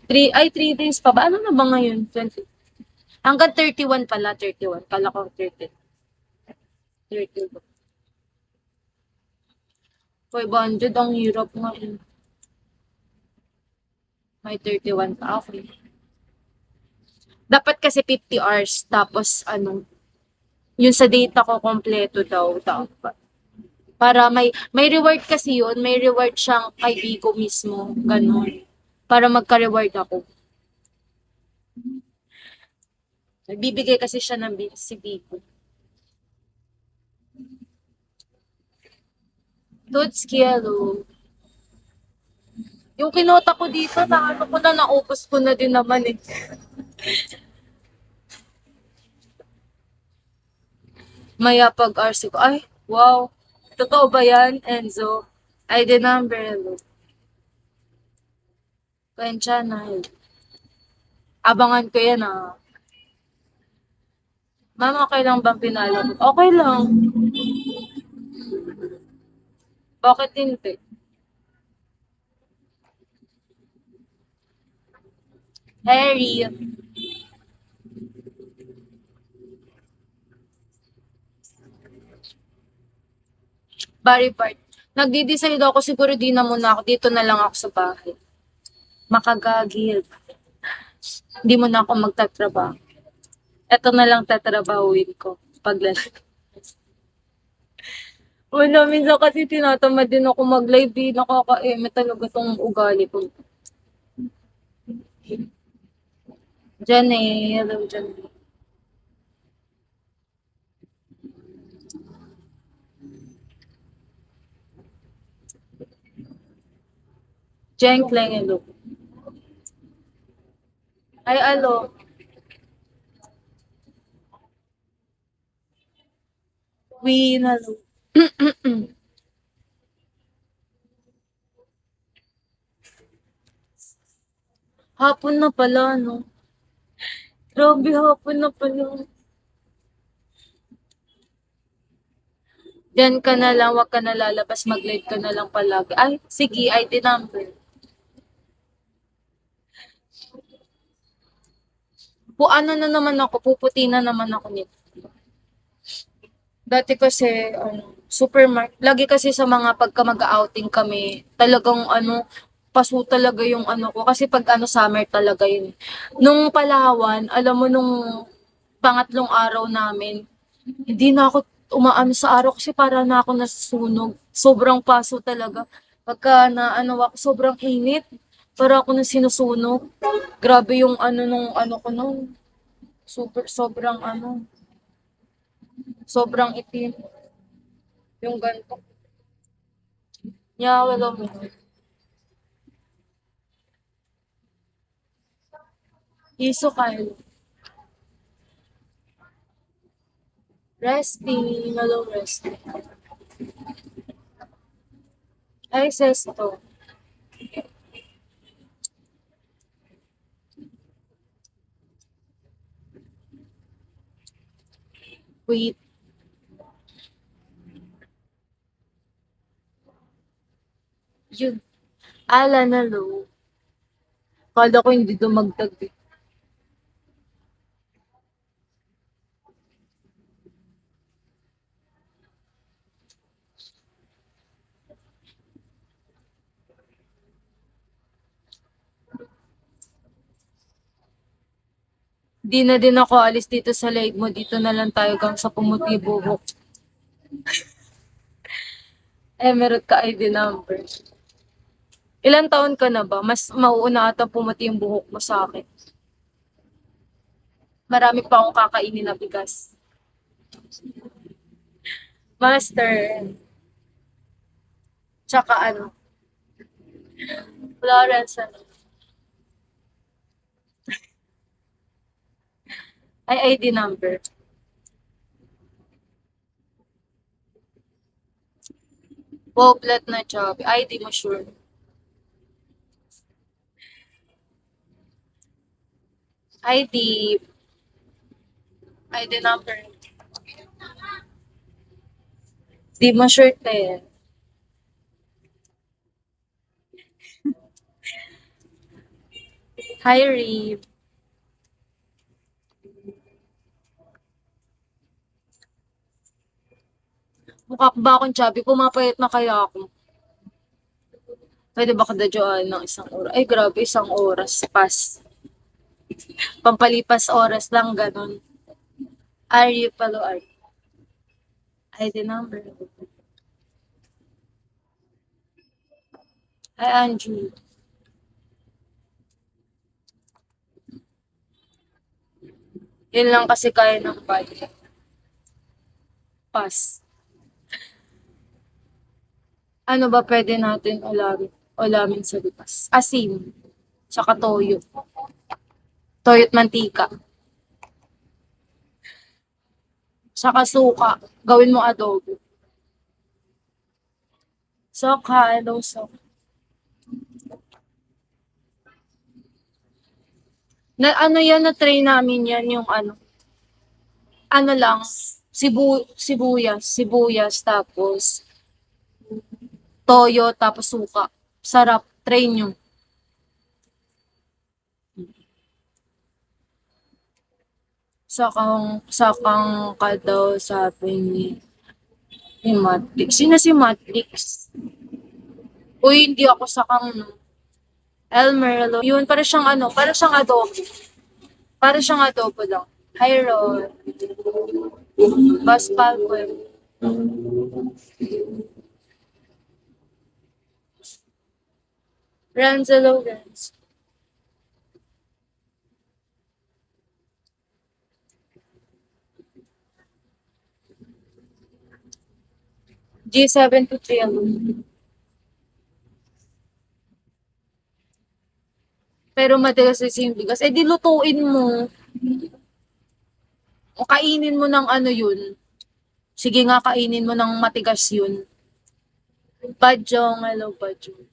3 days pa ba? Ano na ba ngayon? 20. Hanggang 31 pala, 31. Kala ko 30. 31. 500, ang hirap nga eh. May 31 pa. Okay. Dapat kasi 50 hours, tapos ano, yun sa data ko kompleto daw. Dapat. Para may reward kasi yun, may reward siyang kay Bigo mismo, ganun. Para magka-reward ako. Nagbibigay kasi siya ng si Bigo. Toots Kielo. Yung kinota ko dito, na ano ko na, naubos ko na din naman eh. Maya pag RC ko, ay, wow. Totoo ba yan, Enzo? ID number, hello. Kwensya na. Abangan ko yan ah. Ma'am, okay lang bang pinalo ko? Okay lang. Bakit hindi? Harry. Barry Part. Nagdi-decide ako, siguro di na muna ako. Dito na lang ako sa bahay. Makagagil. Hindi mo na ako magtatrabaho. Ito na lang tatrabahuin ko. Paglalaki. Wala, minsan kasi tinatamad din ako mag-live. Di nakaka-eme talaga tong ugali ko. Diyan eh. Hello, dyan. Jen Kleng, hello. Ay, alo. Win, hello. Hapon na pala, no? Grabe, hapon na pala. Diyan ka na lang, wag ka na lalabas, mag-live ka na lang palagi. Ay, sige, ID number. Ano na naman ako, puputi na naman ako nito. Dati kasi, supermarket, lagi kasi sa mga pagka mag-outing kami, talagang paso talaga yung ano ko. Kasi pag summer talaga yun. Nung Palawan, alam mo nung pangatlong araw namin, hindi na ako umaano sa araw kasi para na ako nasusunog. Sobrang paso talaga. Pagka na ako, sobrang init. Para ako na sinusunog. Grabe yung nung ko nung sobrang sobrang itim. Yung ganito. Yeah, wala mo. Iso kayo. Resting. Hello, resting. Ay, sesto. Wait. Yun. Ala na low. Kala ko hindi dumagdag eh. Di na din ako alis dito sa live mo. Dito na lang tayo gang sa pumuti buhok. Meron ka ID number. Ilan taon ka na ba? Mas mauuna ata pumuti yung buhok mo sa akin. Marami pa akong kakainin na bigas. Master. Tsaka Florence, ay ID number. Boblet na job. ID mo sure. ID. ID number. Di mo sure eh. Hi, Rib. Mukha ba akong chubby? Pumapayat na kaya ako. Pwede ba kadadyoan ng isang oras? Ay, grabe, isang oras. Pass. Pampalipas oras lang, ganun. Are you palo, are you? ID number. Hi, Andrew. Yun lang kasi kaya ng budget. Pass. Ano ba pwede natin ulamin sa lipas? Asin. Tsaka toyo. Toyo't mantika. Tsaka suka. Gawin mo adobo. Sok, hello, sok. Na ano yan, na-try namin yan, yung ano lang, sibuyas, tapos toyo, tapos suka. Sarap, try nyo. Sakang ka daw, sabi ni Matrix. Sino si Matrix? Uy, hindi ako sakang, no. Elmer, hello. Yun, para siyang adobo. Para siyang adobo lang. Hi, Ron. Bas Palquem. Renzo Lawrence. G7 to 3 alone. Pero matigas kasi yung bigas. Eh, di lutuin mo. O kainin mo ng ano yun. Sige nga, kainin mo ng matigas yun. Badyong, hello, Badyong.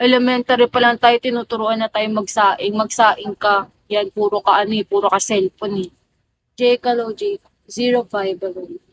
Elementary pa lang tayo, tinuturuan na tayo magsaing. Magsaing ka. Yan, puro ka puro ka cellphone eh. J. Kalo, J. 05,